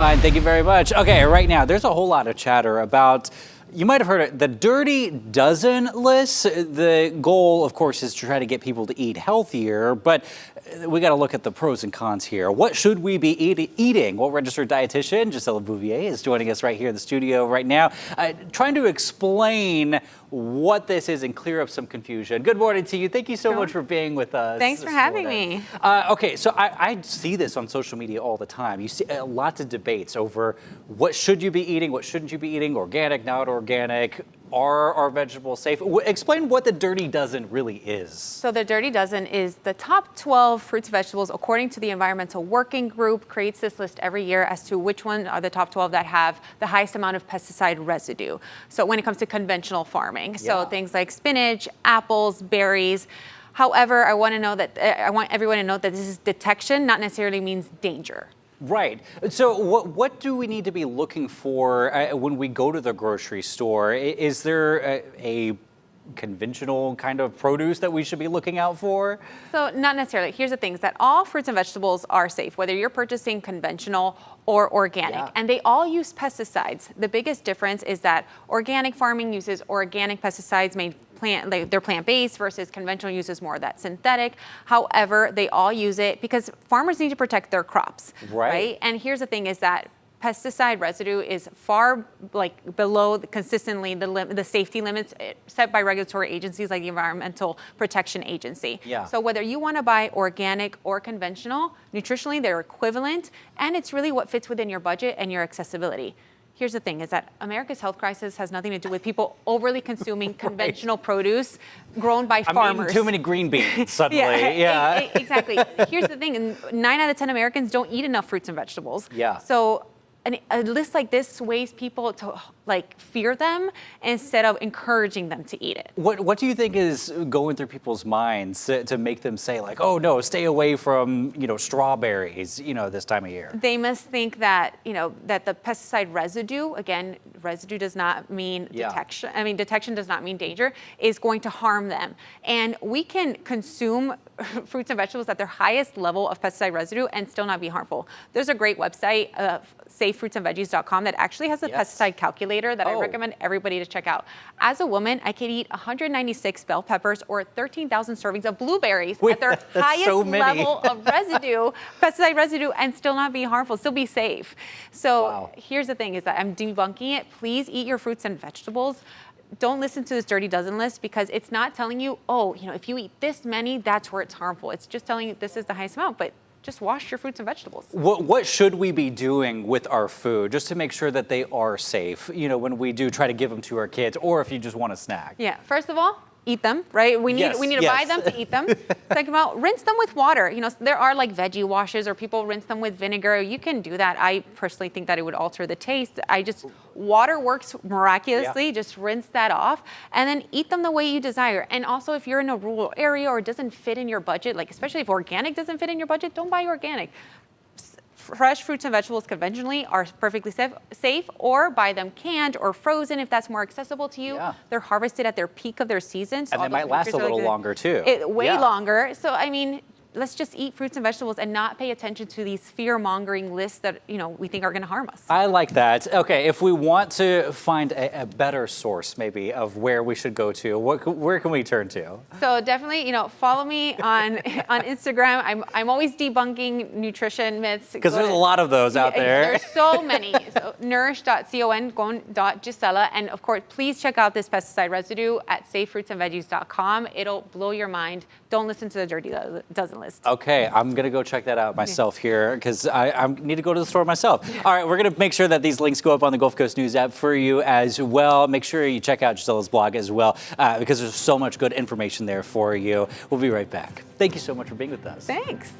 Fine, thank you very much. Okay, right now, there's a whole lot of chatter about, you might have heard it, the Dirty Dozen list. The goal, of course, is to try to get people to eat healthier, but we got to look at the pros and cons here. What should we be eating? Well, registered dietitian Gisela Bouvier is joining us right here in the studio right now, trying to explain what this is and clear up some confusion. Good morning to you. Thank you so much for being with us. Thanks for having me. Okay, so I see this on social media all the time. You see lots of debates over what should you be eating, what shouldn't you be eating, organic, not organic. Are our vegetables safe? Explain what the Dirty Dozen really is. So the Dirty Dozen is the top 12 fruits and vegetables according to the Environmental Working Group. Creates this list every year as to which one are the top 12 that have the highest amount of pesticide residue. So when it comes to conventional farming, so things like spinach, apples, berries. However, I want everyone to know that this is detection, not necessarily means danger. Right. So what do we need to be looking for when we go to the grocery store? Is there a conventional kind of produce that we should be looking out for? So not necessarily. Here's the thing, is that all fruits and vegetables are safe, whether you're purchasing conventional or organic, and they all use pesticides. The biggest difference is that organic farming uses organic pesticides made they're plant-based versus conventional uses more of that synthetic. However, they all use it because farmers need to protect their crops, right? And here's the thing is that pesticide residue is far below consistently the safety limits set by regulatory agencies like the Environmental Protection Agency. So whether you want to buy organic or conventional, nutritionally they're equivalent, and it's really what fits within your budget and your accessibility. Here's the thing, is that America's health crisis has nothing to do with people overly consuming conventional produce grown by farmers. I'm eating too many green beans suddenly. Exactly. Here's the thing, 9 out of 10 Americans don't eat enough fruits and vegetables. So a list like this sways people to fear them instead of encouraging them to eat it. What do you think is going through people's minds to make them say oh no, stay away from strawberries this time of year? They must think that that the pesticide residue, again, residue does not mean detection. I mean, detection does not mean danger, is going to harm them. And we can consume fruits and vegetables at their highest level of pesticide residue and still not be harmful. There's a great website, safefruitsandveggies.com, that actually has a pesticide calculator that I recommend everybody to check out. As a woman, I could eat 196 bell peppers or 13,000 servings of blueberries at their highest level of residue, pesticide residue, and still not be harmful, still be safe. So here's the thing, is that I'm debunking it. Please eat your fruits and vegetables. Don't listen to this Dirty Dozen list, because it's not telling you, if you eat this many, that's where it's harmful. It's just telling you this is the highest amount, but just wash your fruits and vegetables. What should we be doing with our food just to make sure that they are safe, when we do try to give them to our kids, or if you just want a snack? First of all, eat them, right? We need to buy them to eat them. Second of all, rinse them with water. There are veggie washes, or people rinse them with vinegar. You can do that. I personally think that it would alter the taste. Water works miraculously. Just rinse that off and then eat them the way you desire. And also, if you're in a rural area or it doesn't fit in your budget, especially if organic doesn't fit in your budget, don't buy organic. Fresh fruits and vegetables conventionally are perfectly safe, or buy them canned or frozen if that's more accessible to you. They're harvested at their peak of their season. So and they might last a little longer too. Way longer. So I mean, let's just eat fruits and vegetables and not pay attention to these fear-mongering lists that we think are going to harm us. I like that. Okay, if we want to find a better source maybe of where we should go to, where can we turn to? So definitely, follow me on Instagram. I'm always debunking nutrition myths. Because there's a lot of those out there. There's so many. So nourish.con.gisela, and of course, please check out this pesticide residue at safefruitsandveggies.com. It'll blow your mind. Don't listen to the Dirty Dozen list. Okay, I'm going to go check that out myself here, because I need to go to the store myself. All right, we're going to make sure that these links go up on the Gulf Coast News app for you as well. Make sure you check out Gisela's blog as well, because there's so much good information there for you. We'll be right back. Thank you so much for being with us. Thanks.